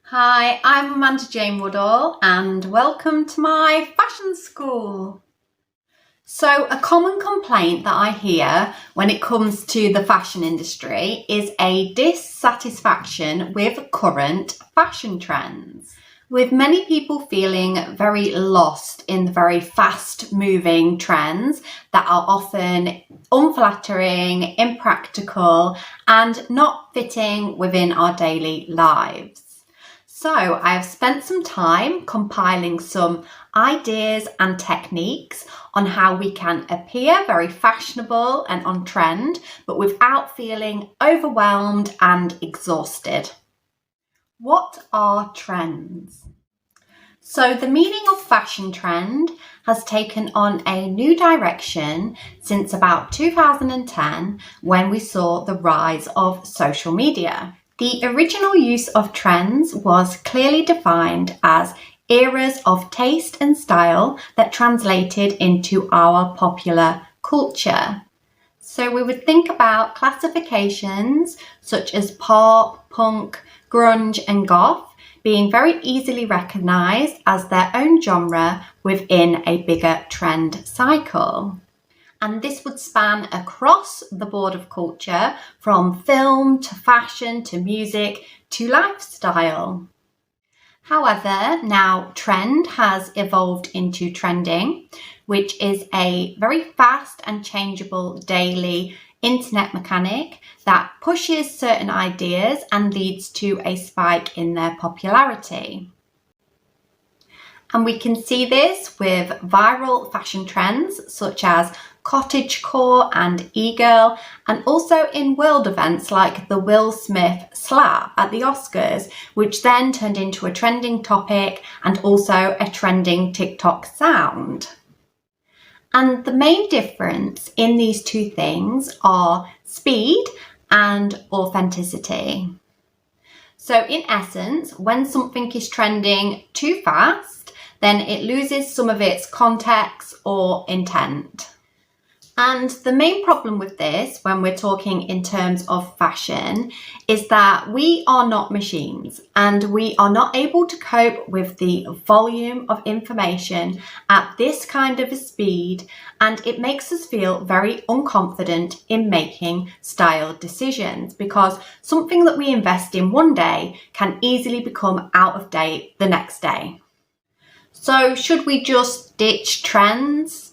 Hi, I'm Amanda Jane Woodall and welcome to my fashion school. So a common complaint that I hear when it comes to the fashion industry is a dissatisfaction with current fashion trends, with many people feeling very lost in the very fast moving trends that are often unflattering, impractical and not fitting within our daily lives. So I have spent some time compiling some ideas and techniques on how we can appear very fashionable and on trend, but without feeling overwhelmed and exhausted. What are trends? So the meaning of fashion trend has taken on a new direction since about 2010 when we saw the rise of social media. The original use of trends was clearly defined as eras of taste and style that translated into our popular culture. So we would think about classifications such as pop, punk, grunge and goth being very easily recognised as their own genre within a bigger trend cycle. And this would span across the board of culture, from film to fashion to music to lifestyle. However, now trend has evolved into trending, which is a very fast and changeable daily internet mechanic that pushes certain ideas and leads to a spike in their popularity. And we can see this with viral fashion trends such as cottagecore and e-girl, and also in world events like the Will Smith slap at the Oscars, which then turned into a trending topic and also a trending TikTok sound. And the main difference in these two things are speed and authenticity. So in essence, when something is trending too fast, then it loses some of its context or intent. And the main problem with this, when we're talking in terms of fashion, is that we are not machines and we are not able to cope with the volume of information at this kind of a speed, and it makes us feel very unconfident in making style decisions because something that we invest in one day can easily become out of date the next day. So should we just ditch trends?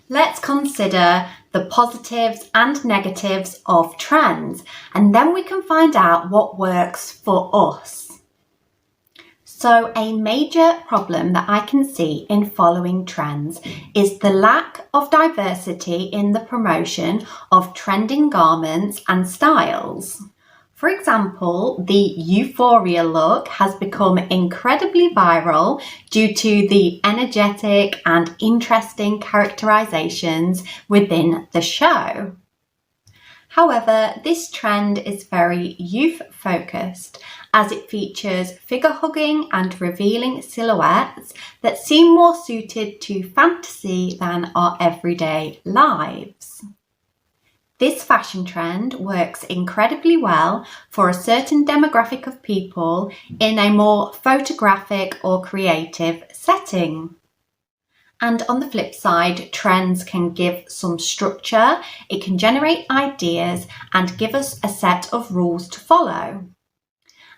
Let's consider the positives and negatives of trends, and then we can find out what works for us. So a major problem that I can see in following trends is the lack of diversity in the promotion of trending garments and styles. For example, the euphoria look has become incredibly viral due to the energetic and interesting characterizations within the show. However, this trend is very youth-focused as it features figure-hugging and revealing silhouettes that seem more suited to fantasy than our everyday lives. This fashion trend works incredibly well for a certain demographic of people in a more photographic or creative setting. And on the flip side, trends can give some structure, it can generate ideas and give us a set of rules to follow.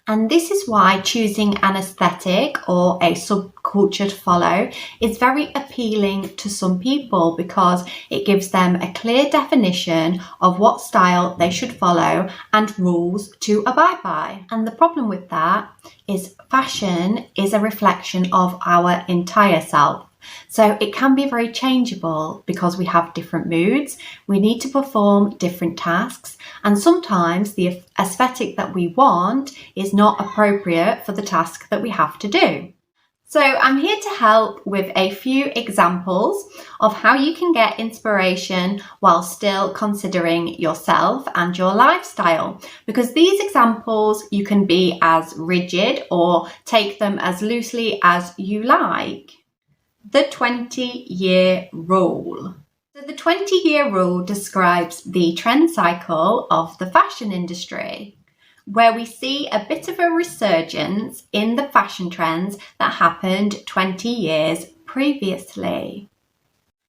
And this is why choosing an aesthetic or a subculture to follow is very appealing to some people because it gives them a clear definition of what style they should follow and rules to abide by. And the problem with that is fashion is a reflection of our entire self. So it can be very changeable because we have different moods, we need to perform different tasks, and sometimes the aesthetic that we want is not appropriate for the task that we have to do. So I'm here to help with a few examples of how you can get inspiration while still considering yourself and your lifestyle, because these examples you can be as rigid or take them as loosely as you like. The 20-year rule. So the 20-year rule describes the trend cycle of the fashion industry. where we see a bit of a resurgence in the fashion trends that happened 20 years previously.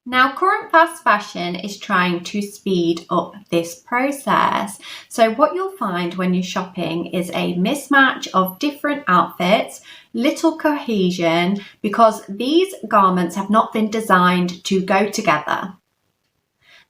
Now, current fast fashion is trying to speed up this process. So what you'll find when you're shopping is a mismatch of different outfits, little cohesion, because these garments have not been designed to go together.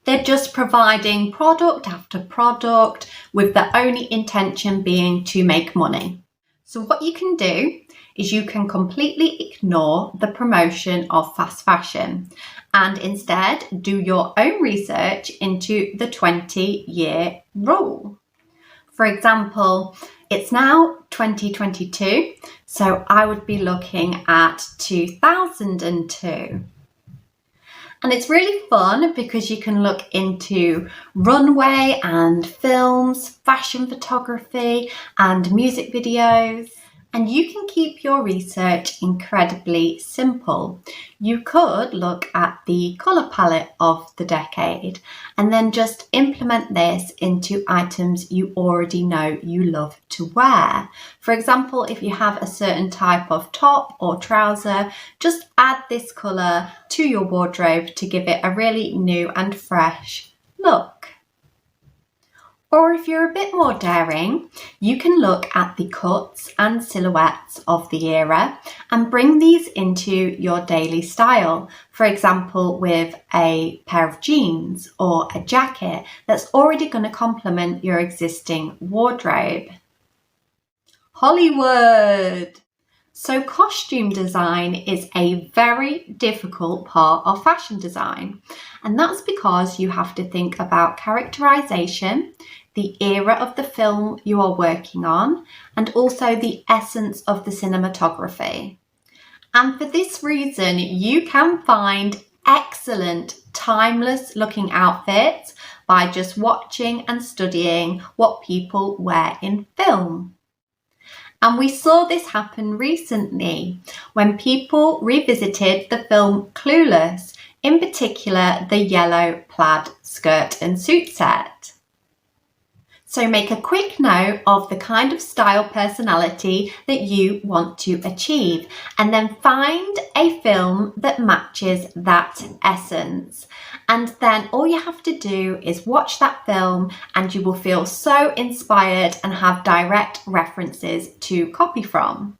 They're just providing product after product with the only intention being to make money. So what you can do is you can completely ignore the promotion of fast fashion and instead do your own research into the 20-year rule. For example, it's now 2022, so I would be looking at 2002. And it's really fun because you can look into runway and films, fashion photography and music videos. And you can keep your research incredibly simple. You could look at the colour palette of the decade and then just implement this into items you already know you love to wear. For example, if you have a certain type of top or trouser, just add this colour to your wardrobe to give it a really new and fresh look. Or if you're a bit more daring, you can look at the cuts and silhouettes of the era and bring these into your daily style. For example, with a pair of jeans or a jacket that's already going to complement your existing wardrobe. Hollywood! So costume design is a very difficult part of fashion design, and that's because you have to think about characterization, the era of the film you are working on, and also the essence of the cinematography. And for this reason, you can find excellent, timeless looking outfits by just watching and studying what people wear in film. And we saw this happen recently when people revisited the film Clueless, in particular the yellow plaid skirt and suit set. So make a quick note of the kind of style personality that you want to achieve and then find a film that matches that essence. And then all you have to do is watch that film and you will feel so inspired and have direct references to copy from.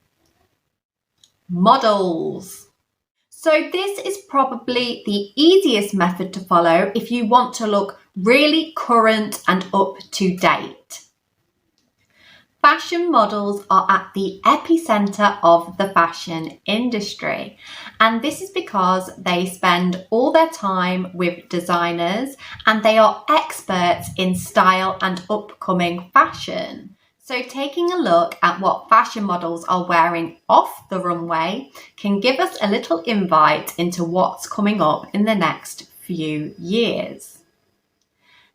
Models. So this is probably the easiest method to follow if you want to look really current and up to date. Fashion models are at the epicenter of the fashion industry, and this is because they spend all their time with designers and they are experts in style and upcoming fashion. So taking a look at what fashion models are wearing off the runway can give us a little insight into what's coming up in the next few years.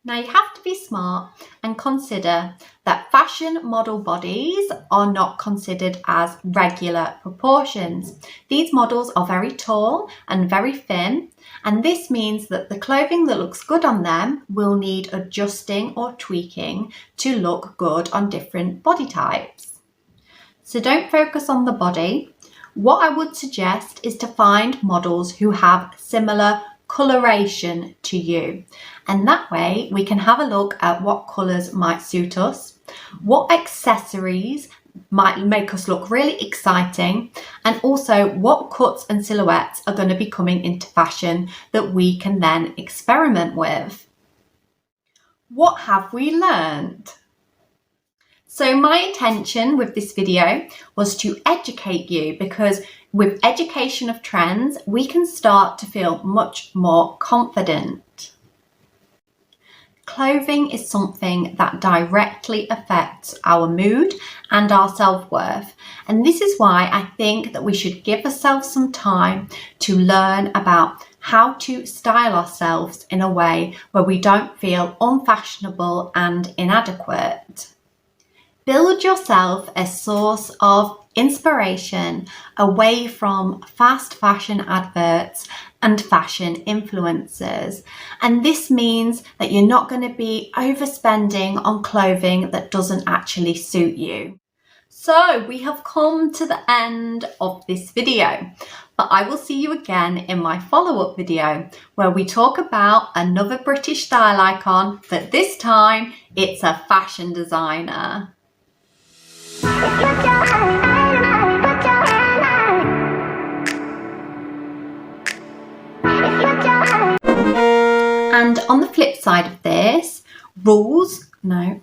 Now you have to be smart and consider that fashion model bodies are not considered as regular proportions. These models are very tall and very thin, and this means that the clothing that looks good on them will need adjusting or tweaking to look good on different body types. So don't focus on the body. What I would suggest is to find models who have similar coloration to you, and that way we can have a look at what colours might suit us, what accessories might make us look really exciting, and also what cuts and silhouettes are going to be coming into fashion that we can then experiment with. What have we learned? So my intention with this video was to educate you, because with education of trends, we can start to feel much more confident. Clothing is something that directly affects our mood and our self-worth. And this is why I think that we should give ourselves some time to learn about how to style ourselves in a way where we don't feel unfashionable and inadequate. Build yourself a source of inspiration away from fast fashion adverts and fashion influencers. And this means that you're not going to be overspending on clothing that doesn't actually suit you. So we have come to the end of this video, but I will see you again in my follow-up video where we talk about another British style icon, but this time it's a fashion designer. And on the flip side of this, rules, no.